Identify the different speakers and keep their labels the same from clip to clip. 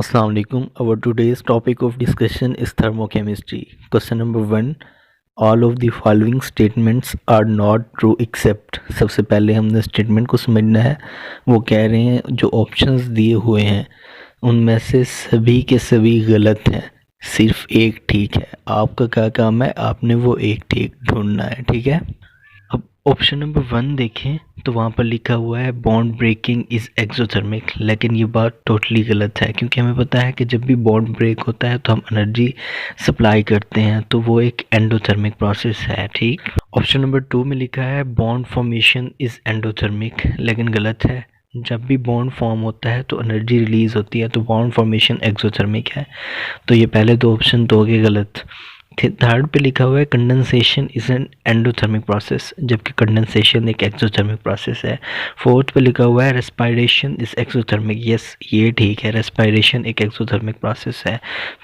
Speaker 1: Assalamu alaikum. Our today's topic of discussion is thermochemistry. Question number 1. All of the following statements are not true except. सबसे पहले हमने statement को समझना है। वो कह रहे हैं जो ऑप्शंस दिए हुए हैं उनमें से सभी के सभी गलत हैं, सिर्फ एक ठीक है। आपका क्या काम है, आपने वो एक ठीक ढूंढना है। ठीक है। अब ऑप्शन नंबर 1 देखें तो वहाँ पर लिखा हुआ है बॉन्ड ब्रेकिंग इज़ एक्सोथर्मिक, लेकिन ये बात टोटली गलत है क्योंकि हमें पता है कि जब भी बॉन्ड ब्रेक होता है तो हम एनर्जी सप्लाई करते हैं, तो वो एक एंडोथर्मिक प्रोसेस है। ठीक। ऑप्शन नंबर 2 में लिखा है बॉन्ड फॉर्मेशन इज़ एंडोथर्मिक, लेकिन गलत है। जब भी बॉन्ड फॉर्म होता है तो एनर्जी रिलीज होती है, तो बॉन्ड फॉर्मेशन एक्सोथर्मिक है। तो ये पहले दो ऑप्शन तो हो गए गलत। थर्ड पे लिखा हुआ है condensation is an endothermic process, जबकि कंडेंसेशन एक एक्सोथर्मिक प्रोसेस है। फोर्थ पे लिखा हुआ है रेस्पायरेशन इज एक्सोथर्मिक। यस, ये ठीक है, रेस्पायरेशन एक एक्सोथर्मिक प्रोसेस है।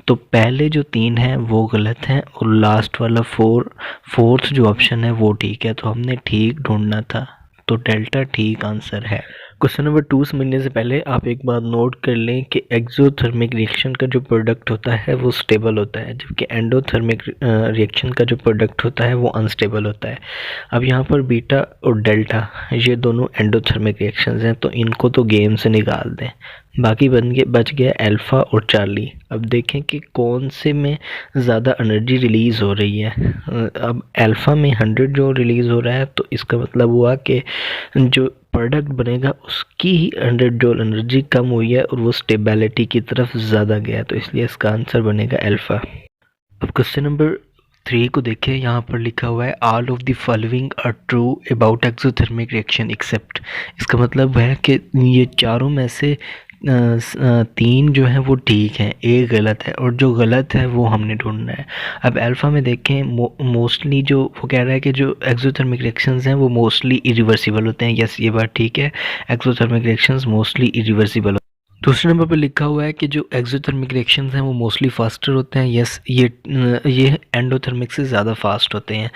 Speaker 1: तो पहले जो 3 हैं वो गलत हैं और लास्ट वाला फोर्थ जो ऑप्शन है वो ठीक है। तो हमने ठीक ढूंढना था, तो डेल्टा ठीक आंसर है। क्वेश्चन नंबर 2 समझने से पहले आप एक बात नोट कर लें कि एक्सोथर्मिक रिएक्शन का जो प्रोडक्ट होता है वो स्टेबल होता है, जबकि एंडोथर्मिक रिएक्शन का जो प्रोडक्ट होता है वो अनस्टेबल होता है। अब यहाँ पर बीटा और डेल्टा ये दोनों एंडोथर्मिक रिएक्शंस हैं, तो इनको तो गेम से निकाल दें। बाकी बच गया अल्फ़ा और चार्ली। अब देखें कि कौन से में ज़्यादा एनर्जी रिलीज़ हो रही है। अब अल्फ़ा में 100 जो रिलीज़ हो रहा है, तो इसका मतलब हुआ कि जो प्रोडक्ट बनेगा उसकी ही 100 जूल एनर्जी कम हुई है और वो स्टेबिलिटी की तरफ ज़्यादा गया, तो इसलिए इसका आंसर बनेगा अल्फ़ा। अब क्वेश्चन नंबर 3 को देखें। यहाँ पर लिखा हुआ है all of the following are true about exothermic reaction except. इसका मतलब है कि ये चारों में से 3 जो हैं वो ठीक हैं, एक गलत है, और जो गलत है वो हमने ढूंढना है। अब अल्फ़ा में देखें मोस्टली जो वो कह रहा है कि जो एक्सोथर्मिक रिएक्शंस हैं वो मोस्टली इरिवर्सिबल होते हैं। यस, ये बात ठीक है, एक्सोथर्मिक रिएक्शंस मोस्टली इरिवर्सिबल। दूसरे नंबर पर लिखा हुआ है कि जो एक्सोथर्मिक रिएक्शंस हैं वो मोस्टली फास्टर होते हैं। यस, ये एंडोथर्मिक से ज़्यादा फास्ट होते हैं।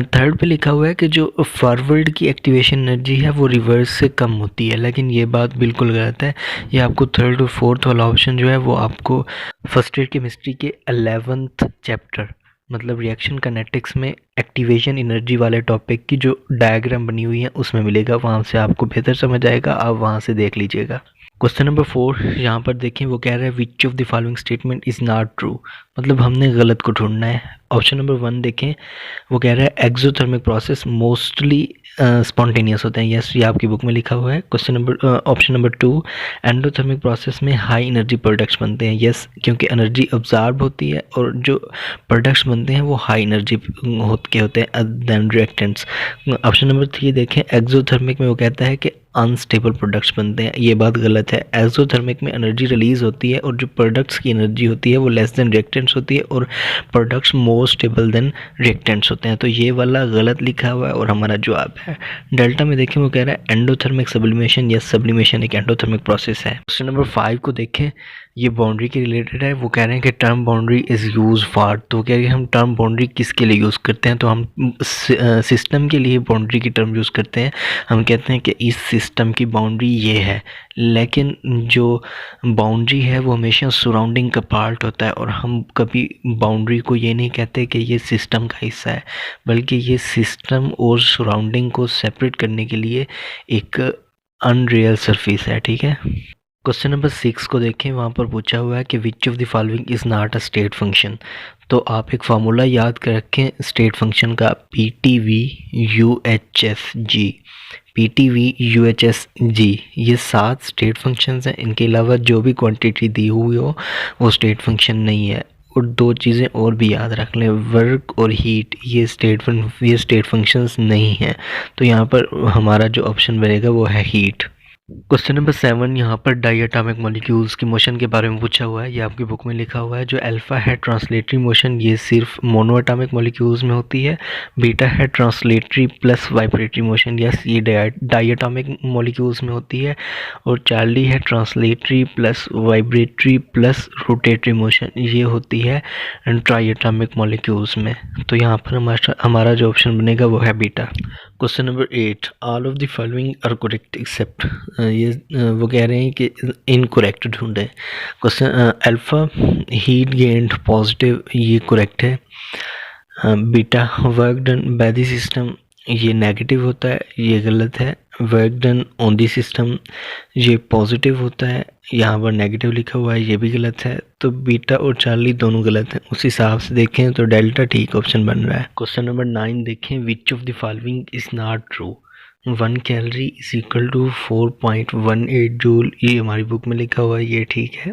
Speaker 1: थर्ड पे लिखा हुआ है कि जो फॉरवर्ड की एक्टिवेशन एनर्जी है वो रिवर्स से कम होती है, लेकिन ये बात बिल्कुल गलत है। ये आपको थर्ड और फोर्थ वाला ऑप्शन जो है वो आपको फर्स्ट ईयर केमिस्ट्री के 11th चैप्टर मतलब रिएक्शन काइनेटिक्स में एक्टिवेशन एनर्जी वाले टॉपिक की जो डायग्राम बनी हुई है उसमें मिलेगा। वहाँ से आपको बेहतर समझ आएगा, आप वहाँ से देख लीजिएगा। क्वेश्चन नंबर 4 यहाँ पर देखें, वो कह रहा है विच of the following statement is not true, मतलब हमने गलत को ढूंढना है। ऑप्शन नंबर 1 देखें, वो कह रहा है एक्सोथर्मिक प्रोसेस मोस्टली स्पॉन्टेनियस होते हैं। यस, ये आपकी बुक में लिखा हुआ है। ऑप्शन नंबर 2 एंडोथर्मिक प्रोसेस में हाई एनर्जी प्रोडक्ट्स बनते हैं। यस, क्योंकि एनर्जी ऑब्जॉर्ब होती है और जो प्रोडक्ट्स बनते हैं वो हाई एनर्जी के होते हैं देन रिएक्टेंट्स। ऑप्शन नंबर 3 देखें, एक्सोथर्मिक में वो कहता है कि अनस्टेबल प्रोडक्ट्स बनते हैं। ये बात गलत है। एक्सोथर्मिक में एनर्जी रिलीज होती है और जो प्रोडक्ट्स की एनर्जी होती है वो लेस देन रिएक्टेंट्स होती है और products more stable then reactants होते हैं। तो ये वाला गलत लिखा हुआ है और हमारा जवाब है डेल्टा में। देखें, वो कह रहा है एंडोथर्मिक सब्लिमेशन। यस, सब्लिमेशन एक एंडोथर्मिक प्रोसेस है। क्वेश्चन नंबर 5 को देखें, ये बाउंड्री के रिलेटेड है। वो कह रहे हैं कि term boundary is use for, तो क्या हम टर्म बाउंड्री किसके लिए यूज़ करते हैं, तो हम सिस्टम के लिए बाउंड्री की टर्म यूज़ करते हैं। हम कहते हैं कि इस सिस्टम की बाउंड्री ये है, लेकिन जो बाउंड्री है वो हमेशा सराउंडिंग का पार्ट होता है और हम कभी बाउंड्री को ये नहीं कहते कि ये सिस्टम का हिस्सा है, बल्कि ये सिस्टम और सराउंडिंग को सेपरेट करने के लिए एक अनरियल सरफेस है। ठीक है। क्वेश्चन नंबर 6 को देखें, वहाँ पर पूछा हुआ है कि विच of the following is not a state function. तो आप एक फार्मूला याद कर रखें स्टेट फंक्शन का, PTV/UHFG। PTV/UHFG ये 7 स्टेट फंक्शंस हैं। इनके अलावा जो भी क्वांटिटी दी हुई हो वो स्टेट फंक्शन नहीं है। और 2 चीज़ें और भी याद रख लें, वर्क और हीट, ये स्टेट फंक्शंस नहीं हैं। तो यहाँ पर हमारा जो ऑप्शन बनेगा वो है हीट। क्वेश्चन नंबर 7 यहाँ पर डायटोमिक मॉलिक्यूल्स की मोशन के बारे में पूछा हुआ है। ये आपकी बुक में लिखा हुआ है। जो अल्फ़ा है ट्रांसलेटरी मोशन, ये सिर्फ मोनोएटॉमिक मॉलिक्यूल्स में होती है। बीटा है translatory plus vibratory motion, yes ये डायटोमिक मॉलिक्यूल्स में होती है। और चार्ली है translatory plus vibratory plus rotatory motion, ये होती है ट्राइएटॉमिक मॉलिक्यूल्स में। तो यहाँ पर हमारा जो ऑप्शन बनेगा वो है beta. Question number 8, all of the following are correct except, ये वो कह रहे हैं कि इनकरेक्ट ढूंढें। Question alpha heat gained positive, ये करेक्ट है। Beta work done by the system, ये नेगेटिव होता है, ये गलत है। Work done on the system, ये पॉजिटिव होता है, यहाँ पर नेगेटिव लिखा हुआ है, ये भी गलत है। तो बीटा और चार्ली दोनों गलत हैं। उस हिसाब से देखें तो डेल्टा ठीक ऑप्शन बन रहा है। क्वेश्चन नंबर 9 देखें, which of the following is not true. 1 calorie is equal to 4.18 joule, ये हमारी बुक में लिखा हुआ है, ये ठीक है।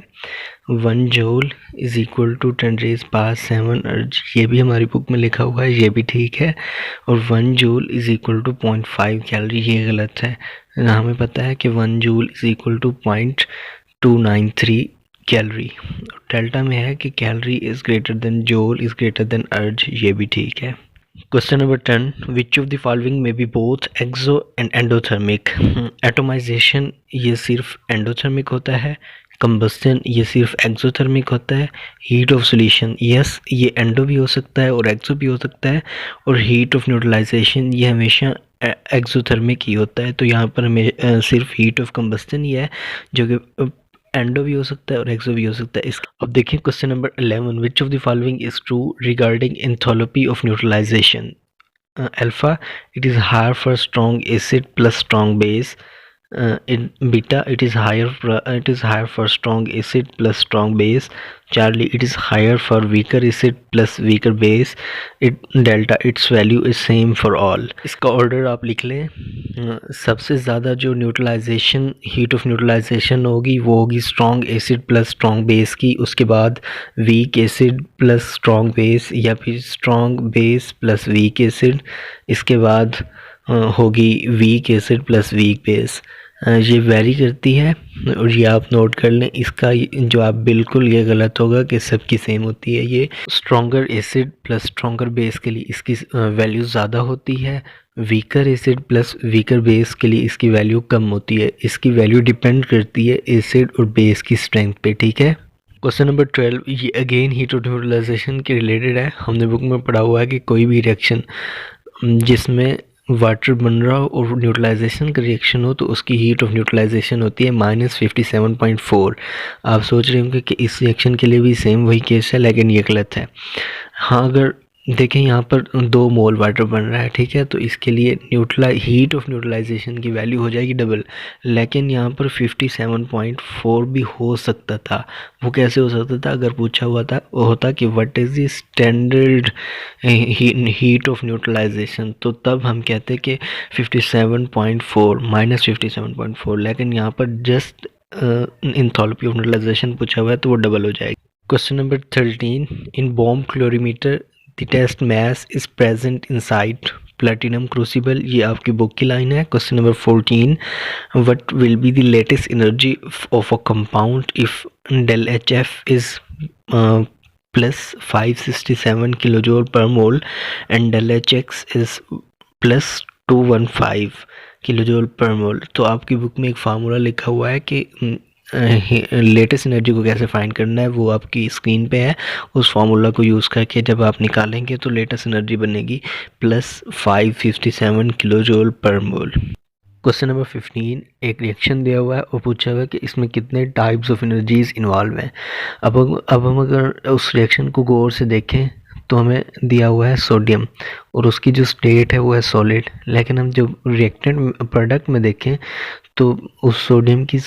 Speaker 1: 1 जूल इज इक्वल टू 10⁻⁷ अर्ज, ये भी हमारी बुक में लिखा हुआ है, ये भी ठीक है। और 1 joule is equal to 0.5 calorie, ये गलत है। हमें पता है कि 1 joule is equal to 0.293 calorie. Delta में है कि calorie is greater than joule is greater than erg, ये भी ठीक है। Question number 10, which of the following may be both exo and endothermic. Atomization ये सिर्फ एंडोथर्मिक होता है, कंबस्टन ये सिर्फ एक्सोथर्मिक होता है। हीट ऑफ सॉल्यूशन, यस ये एंडो भी हो सकता है और एक्सो भी हो सकता है। और हीट ऑफ न्यूट्रलाइजेशन ये हमेशा एक्सोथर्मिक ही होता है। तो यहाँ पर हमें सिर्फ हीट ऑफ कंबस्टन ही है जो कि एंडो भी हो सकता है और एक्सो भी हो सकता है। अब देखिए question number 11, which of the following is true regarding enthalpy of neutralization. Alpha it is higher for strong acid plus strong base. In beta it is higher for strong acid plus strong base. Charlie it is higher for weaker acid plus weaker base. Delta its value is same for all. इसका order आप लिख लें। सबसे ज़्यादा जो neutralisation heat of neutralisation होगी वो होगी strong acid plus strong base की, उसके बाद weak acid plus strong base या फिर strong base plus weak acid, इसके बाद होगी weak acid plus weak base. ये वेरी करती है और ये आप नोट कर लें। इसका जवाब बिल्कुल ये गलत होगा कि सबकी सेम होती है। ये stronger acid plus stronger base के लिए इसकी वैल्यू ज़्यादा होती है, weaker acid plus weaker base के लिए इसकी वैल्यू कम होती है। इसकी वैल्यू डिपेंड करती है एसिड और बेस की स्ट्रेंथ पे, ठीक है। क्वेश्चन नंबर 12, ये अगेन हीट ऑफ न्यूट्रलाइजेशन के रिलेटेड है। हमने बुक में पढ़ा हुआ है कि कोई भी रिएक्शन जिसमें वाटर बन रहा हो और न्यूट्रलाइजेशन का रिएक्शन हो तो उसकी हीट ऑफ न्यूट्रलाइजेशन होती है -57.4। आप सोच रहे होंगे कि इस रिएक्शन के लिए भी सेम वही केस है, लेकिन ये गलत है। हाँ, अगर देखें यहाँ पर 2 मोल वाटर बन रहा है, ठीक है, तो इसके लिए हीट ऑफ न्यूट्रलाइजेशन की वैल्यू हो जाएगी डबल। लेकिन यहाँ पर 57.4 भी हो सकता था। वो कैसे हो सकता था? अगर पूछा हुआ था वो होता कि what is the standard heat of neutralization, तो तब हम कहते कि 57.4 -57.4। लेकिन यहाँ पर जस्ट एंथैल्पी ऑफ न्यूट्रलाइजेशन पूछा हुआ है तो वो डबल हो जाएगी। Question number 13, in bomb calorimeter the test mass is present inside platinum crucible, ये आपकी बुक की लाइन है। Question number 14, what will be the latest energy of a compound if del H F is plus 567 kilo joule per mole and del H X is plus 215 kilo joule per mole. तो आपकी book में एक formula लिखा हुआ है कि latest energy को कैसे फाइंड करना है, वो आपकी स्क्रीन पे है। उस फार्मूला को यूज़ करके जब आप निकालेंगे तो लेटेस्ट एनर्जी बनेगी प्लस 557 किलो जूल पर मोल। क्वेश्चन नंबर 15, एक रिएक्शन दिया हुआ है और पूछा हुआ है कि इसमें कितने टाइप्स ऑफ एनर्जीज इन्वॉल्व हैं। अब हम अगर उस रिएक्शन को गौर से देखें तो हमें दिया हुआ है सोडियम और उसकी जो स्टेट है वो है सॉलिड। लेकिन हम जब रिएक्टेंट प्रोडक्ट में देखें तो उस सोडियम की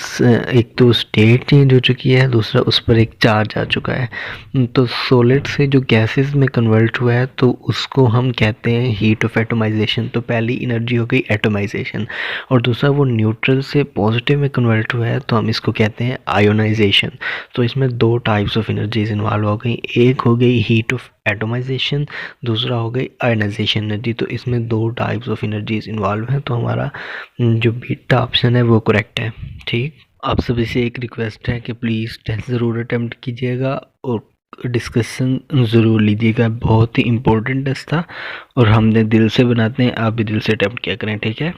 Speaker 1: एक तो स्टेट चेंज हो चुकी है, दूसरा उस पर एक चार्ज आ चुका है। तो सॉलिड से जो गैसेस में कन्वर्ट हुआ है तो उसको हम कहते हैं हीट ऑफ एटोमाइजेशन। तो पहली एनर्जी हो गई एटोमाइजेशन और दूसरा वो न्यूट्रल से पॉजिटिव में कन्वर्ट हुआ है तो हम इसको कहते हैं आयोनाइजेशन। तो इसमें 2 टाइप्स ऑफ एनर्जीज इन्वॉल्व हो गई, एक हो गई हीट ऑफ एटोमाइजेशन, दूसरा हो गई आयनाइजेशन एनर्जी। तो इसमें 2 टाइप्स ऑफ एनर्जीज इन्वॉल्व हैं। तो हमारा जो बीटा ऑप्शन है वो करेक्ट है, ठीक। आप सभी से एक रिक्वेस्ट है कि प्लीज़ टेस्ट ज़रूर अटैम्प्ट कीजिएगा और डिस्कशन ज़रूर लीजिएगा। बहुत ही इम्पोर्टेंट टेस्ट था और हमने दिल से बनाते हैं, आप भी दिल से अटैम्प्ट किया करें, ठीक है।